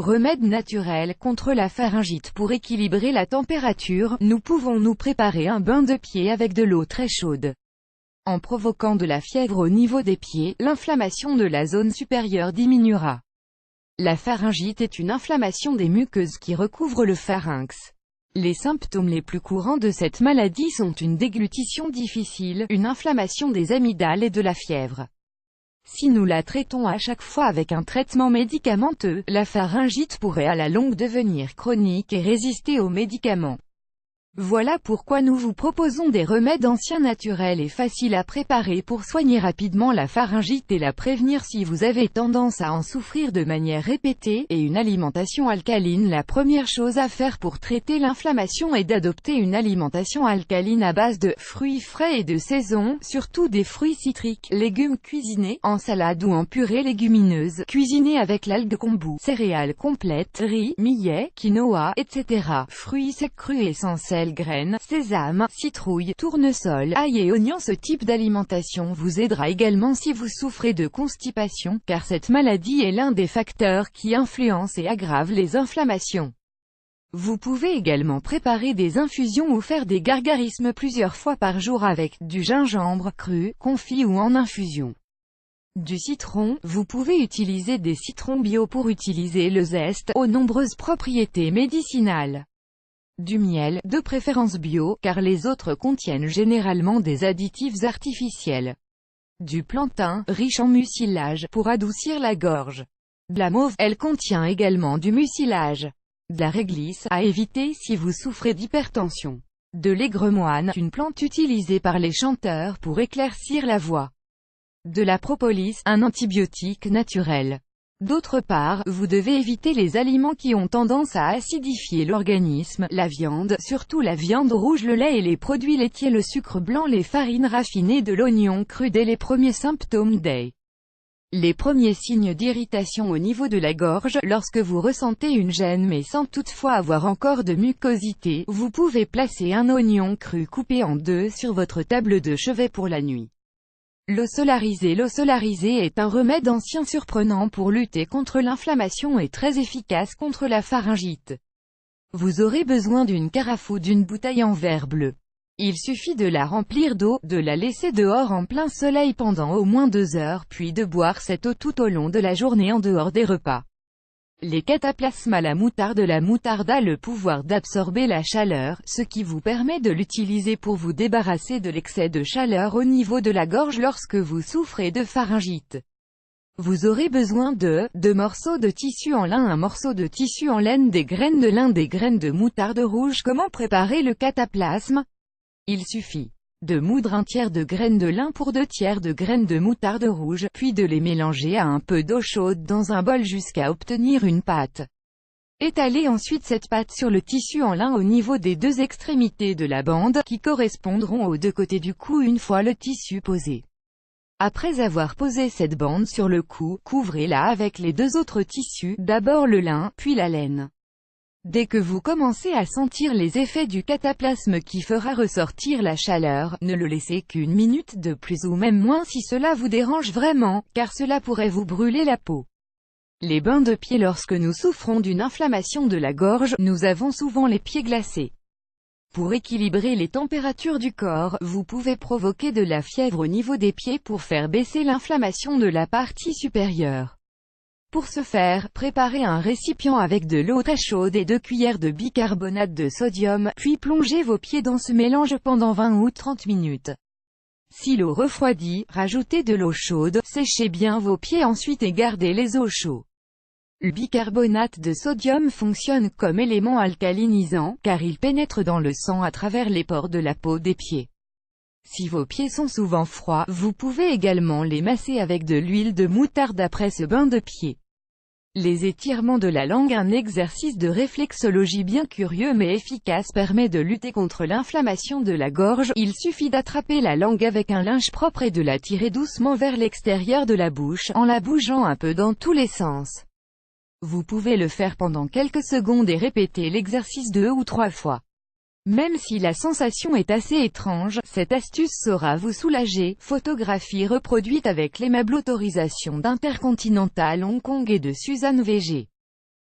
Remède naturel contre la pharyngite. Pour équilibrer la température, nous pouvons nous préparer un bain de pieds avec de l'eau très chaude. En provoquant de la fièvre au niveau des pieds, l'inflammation de la zone supérieure diminuera. La pharyngite est une inflammation des muqueuses qui recouvre le pharynx. Les symptômes les plus courants de cette maladie sont une déglutition difficile, une inflammation des amygdales et de la fièvre. Si nous la traitons à chaque fois avec un traitement médicamenteux, la pharyngite pourrait à la longue devenir chronique et résister aux médicaments. Voilà pourquoi nous vous proposons des remèdes anciens naturels et faciles à préparer pour soigner rapidement la pharyngite et la prévenir si vous avez tendance à en souffrir de manière répétée, et une alimentation alcaline. La première chose à faire pour traiter l'inflammation est d'adopter une alimentation alcaline à base de fruits frais et de saison, surtout des fruits citriques, légumes cuisinés, en salade ou en purée légumineuse, cuisinée avec l'algue kombu, céréales complètes, riz, millet, quinoa, etc. Fruits secs crus essentiels, graines, sésame, citrouille, tournesol, ail et oignons. Ce type d'alimentation vous aidera également si vous souffrez de constipation, car cette maladie est l'un des facteurs qui influencent et aggravent les inflammations. Vous pouvez également préparer des infusions ou faire des gargarismes plusieurs fois par jour avec du gingembre cru, confit ou en infusion. Du citron, vous pouvez utiliser des citrons bio pour utiliser le zeste, aux nombreuses propriétés médicinales. Du miel, de préférence bio, car les autres contiennent généralement des additifs artificiels. Du plantain, riche en mucilage, pour adoucir la gorge. De la mauve, elle contient également du mucilage. De la réglisse, à éviter si vous souffrez d'hypertension. De l'aigre-moine, une plante utilisée par les chanteurs pour éclaircir la voix. De la propolis, un antibiotique naturel. D'autre part, vous devez éviter les aliments qui ont tendance à acidifier l'organisme, la viande, surtout la viande rouge, le lait et les produits laitiers, le sucre blanc, les farines raffinées, de l'oignon cru. Dès les premiers symptômes les premiers signes d'irritation au niveau de la gorge, lorsque vous ressentez une gêne mais sans toutefois avoir encore de mucosité, vous pouvez placer un oignon cru coupé en deux sur votre table de chevet pour la nuit. L'eau solarisée. L'eau solarisée est un remède ancien surprenant pour lutter contre l'inflammation et très efficace contre la pharyngite. Vous aurez besoin d'une carafe ou d'une bouteille en verre bleu. Il suffit de la remplir d'eau, de la laisser dehors en plein soleil pendant au moins 2 heures, puis de boire cette eau tout au long de la journée en dehors des repas. Les cataplasmes à la moutarde. La moutarde a le pouvoir d'absorber la chaleur, ce qui vous permet de l'utiliser pour vous débarrasser de l'excès de chaleur au niveau de la gorge lorsque vous souffrez de pharyngite. Vous aurez besoin de 2 morceaux de tissu en lin, un morceau de tissu en laine, des graines de lin, des graines de moutarde rouge. Comment préparer le cataplasme? Il suffit de moudre 1/3 de graines de lin pour 2/3 de graines de moutarde rouge, puis de les mélanger à un peu d'eau chaude dans un bol jusqu'à obtenir une pâte. Étalez ensuite cette pâte sur le tissu en lin au niveau des 2 extrémités de la bande, qui correspondront aux 2 côtés du cou une fois le tissu posé. Après avoir posé cette bande sur le cou, couvrez-la avec les 2 autres tissus, d'abord le lin, puis la laine. Dès que vous commencez à sentir les effets du cataplasme qui fera ressortir la chaleur, ne le laissez qu'1 minute de plus ou même moins si cela vous dérange vraiment, car cela pourrait vous brûler la peau. Les bains de pieds. Lorsque nous souffrons d'une inflammation de la gorge, nous avons souvent les pieds glacés. Pour équilibrer les températures du corps, vous pouvez provoquer de la fièvre au niveau des pieds pour faire baisser l'inflammation de la partie supérieure. Pour ce faire, préparez un récipient avec de l'eau très chaude et 2 cuillères de bicarbonate de sodium, puis plongez vos pieds dans ce mélange pendant 20 ou 30 minutes. Si l'eau refroidit, rajoutez de l'eau chaude, séchez bien vos pieds ensuite et gardez les eaux chaudes. Le bicarbonate de sodium fonctionne comme élément alcalinisant, car il pénètre dans le sang à travers les pores de la peau des pieds. Si vos pieds sont souvent froids, vous pouvez également les masser avec de l'huile de moutarde après ce bain de pieds. Les étirements de la langue. Un exercice de réflexologie bien curieux mais efficace permet de lutter contre l'inflammation de la gorge. Il suffit d'attraper la langue avec un linge propre et de la tirer doucement vers l'extérieur de la bouche, en la bougeant un peu dans tous les sens. Vous pouvez le faire pendant quelques secondes et répéter l'exercice 2 ou 3 fois. Même si la sensation est assez étrange, cette astuce saura vous soulager. Photographie reproduite avec l'aimable autorisation d'Intercontinental Hong Kong et de Suzanne VG.